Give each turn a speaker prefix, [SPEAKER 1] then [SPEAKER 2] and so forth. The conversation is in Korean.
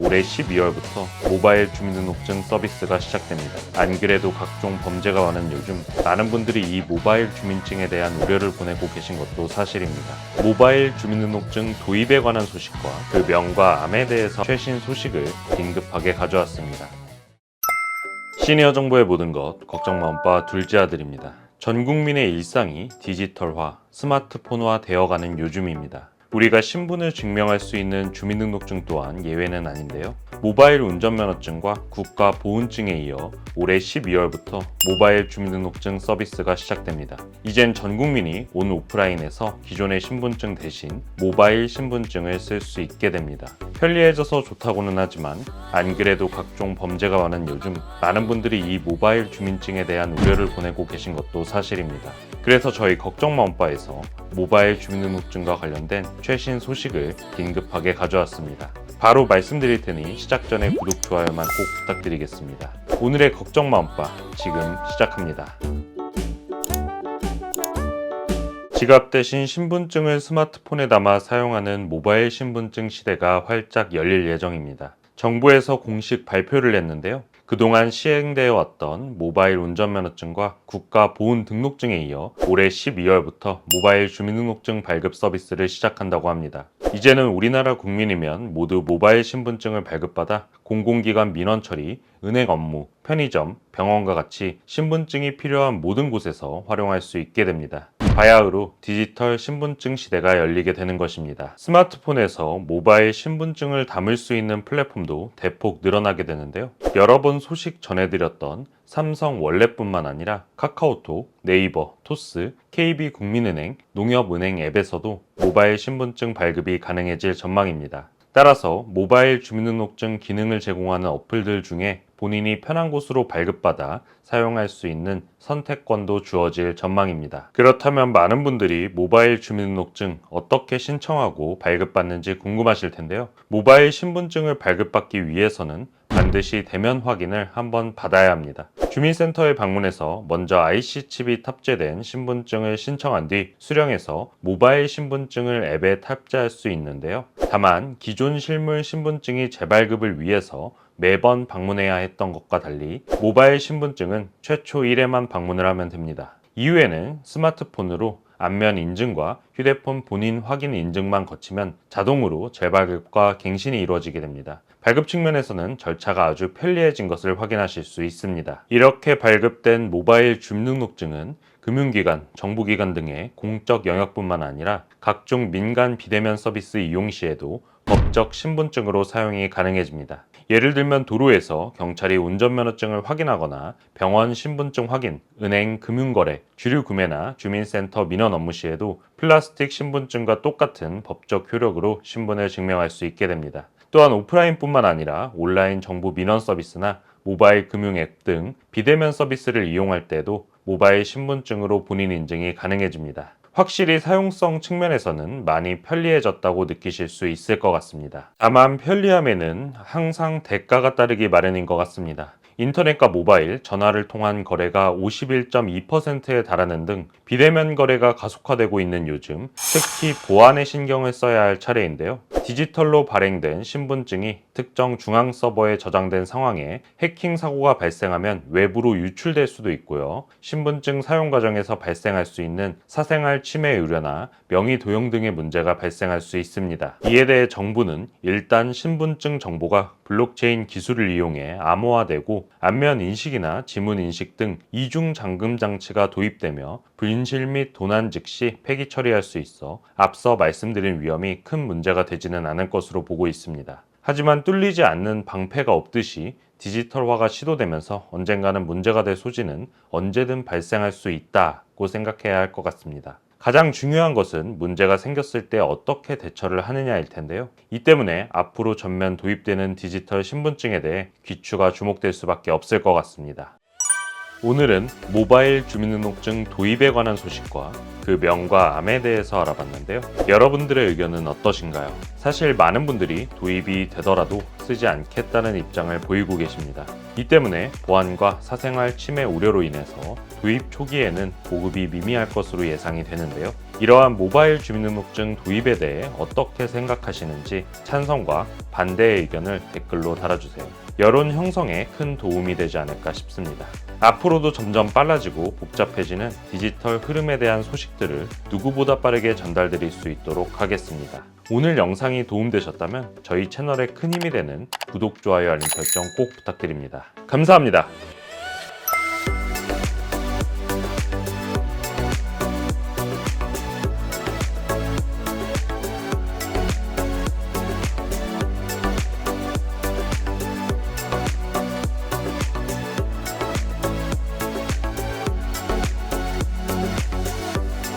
[SPEAKER 1] 올해 12월부터 모바일 주민등록증 서비스가 시작됩니다. 안 그래도 각종 범죄가 많은 요즘 많은 분들이 이 모바일 주민증에 대한 우려를 보내고 계신 것도 사실입니다. 모바일 주민등록증 도입에 관한 소식과 그 명과 암에 대해서 최신 소식을 긴급하게 가져왔습니다. 시니어 정보의 모든 것 걱정 마음바 둘째 아들입니다. 전 국민의 일상이 디지털화, 스마트폰화 되어가는 요즘입니다. 우리가 신분을 증명할 수 있는 주민등록증 또한 예외는 아닌데요. 모바일 운전면허증과 국가보훈증에 이어 올해 12월부터 모바일 주민등록증 서비스가 시작됩니다. 이젠 전 국민이 온 오프라인에서 기존의 신분증 대신 모바일 신분증을 쓸 수 있게 됩니다. 편리해져서 좋다고는 하지만 안 그래도 각종 범죄가 많은 요즘 많은 분들이 이 모바일 주민증에 대한 우려를 보내고 계신 것도 사실입니다. 그래서 저희 걱정마음바에서 모바일 주민등록증과 관련된 최신 소식을 긴급하게 가져왔습니다. 바로 말씀드릴 테니 시작 전에 구독, 좋아요만 꼭 부탁드리겠습니다. 오늘의 걱정마음바 지금 시작합니다. 지갑 대신 신분증을 스마트폰에 담아 사용하는 모바일 신분증 시대가 활짝 열릴 예정입니다. 정부에서 공식 발표를 했는데요. 그동안 시행되어 왔던 모바일 운전면허증과 국가보훈등록증에 이어 올해 12월부터 모바일 주민등록증 발급 서비스를 시작한다고 합니다. 이제는 우리나라 국민이면 모두 모바일 신분증을 발급받아 공공기관 민원 처리, 은행 업무, 편의점, 병원과 같이 신분증이 필요한 모든 곳에서 활용할 수 있게 됩니다. 바야흐로 디지털 신분증 시대가 열리게 되는 것입니다. 스마트폰에서 모바일 신분증을 담을 수 있는 플랫폼도 대폭 늘어나게 되는데요. 여러 번 소식 전해드렸던 삼성 월렛뿐만 아니라 카카오톡, 네이버, 토스, KB국민은행, 농협은행 앱에서도 모바일 신분증 발급이 가능해질 전망입니다. 따라서 모바일 주민등록증 기능을 제공하는 어플들 중에 본인이 편한 곳으로 발급받아 사용할 수 있는 선택권도 주어질 전망입니다. 그렇다면 많은 분들이 모바일 주민등록증 어떻게 신청하고 발급받는지 궁금하실 텐데요. 모바일 신분증을 발급받기 위해서는 반드시 대면 확인을 한번 받아야 합니다. 주민센터에 방문해서 먼저 IC칩이 탑재된 신분증을 신청한 뒤 수령해서 모바일 신분증을 앱에 탑재할 수 있는데요. 다만 기존 실물 신분증이 재발급을 위해서 매번 방문해야 했던 것과 달리 모바일 신분증은 최초 1회만 방문을 하면 됩니다. 이후에는 스마트폰으로 안면 인증과 휴대폰 본인 확인 인증만 거치면 자동으로 재발급과 갱신이 이루어지게 됩니다. 발급 측면에서는 절차가 아주 편리해진 것을 확인하실 수 있습니다. 이렇게 발급된 모바일 주민등록증은 금융기관, 정부기관 등의 공적 영역뿐만 아니라 각종 민간 비대면 서비스 이용 시에도 법적 신분증으로 사용이 가능해집니다. 예를 들면 도로에서 경찰이 운전면허증을 확인하거나 병원 신분증 확인, 은행 금융거래, 주류 구매나 주민센터 민원 업무 시에도 플라스틱 신분증과 똑같은 법적 효력으로 신분을 증명할 수 있게 됩니다. 또한 오프라인뿐만 아니라 온라인 정부 민원 서비스나 모바일 금융 앱 등 비대면 서비스를 이용할 때도 모바일 신분증으로 본인 인증이 가능해집니다. 확실히 사용성 측면에서는 많이 편리해졌다고 느끼실 수 있을 것 같습니다. 다만 편리함에는 항상 대가가 따르기 마련인 것 같습니다. 인터넷과 모바일, 전화를 통한 거래가 51.2%에 달하는 등 비대면 거래가 가속화되고 있는 요즘 특히 보안에 신경을 써야 할 차례인데요. 디지털로 발행된 신분증이 특정 중앙 서버에 저장된 상황에 해킹 사고가 발생하면 외부로 유출될 수도 있고요. 신분증 사용 과정에서 발생할 수 있는 사생활 침해 우려나 명의 도용 등의 문제가 발생할 수 있습니다. 이에 대해 정부는 일단 신분증 정보가 블록체인 기술을 이용해 암호화되고 안면 인식이나 지문 인식 등 이중 잠금 장치가 도입되며 분실 및 도난 즉시 폐기 처리할 수 있어 앞서 말씀드린 위험이 큰 문제가 되지는 않을 것으로 보고 있습니다. 하지만 뚫리지 않는 방패가 없듯이 디지털화가 시도되면서 언젠가는 문제가 될 소지는 언제든 발생할 수 있다고 생각해야 할 것 같습니다. 가장 중요한 것은 문제가 생겼을 때 어떻게 대처를 하느냐일 텐데요. 이 때문에 앞으로 전면 도입되는 디지털 신분증에 대해 귀추가 주목될 수밖에 없을 것 같습니다. 오늘은 모바일 주민등록증 도입에 관한 소식과 그 명과 암에 대해서 알아봤는데요. 여러분들의 의견은 어떠신가요? 사실 많은 분들이 도입이 되더라도 쓰지 않겠다는 입장을 보이고 계십니다. 이 때문에 보안과 사생활 침해 우려로 인해서 도입 초기에는 보급이 미미할 것으로 예상이 되는데요. 이러한 모바일 주민등록증 도입에 대해 어떻게 생각하시는지 찬성과 반대의 의견을 댓글로 달아주세요. 여론 형성에 큰 도움이 되지 않을까 싶습니다. 앞으로도 점점 빨라지고 복잡해지는 디지털 흐름에 대한 소식들을 누구보다 빠르게 전달드릴 수 있도록 하겠습니다. 오늘 영상이 도움되셨다면 저희 채널에 큰 힘이 되는 구독, 좋아요, 알림 설정 꼭 부탁드립니다. 감사합니다.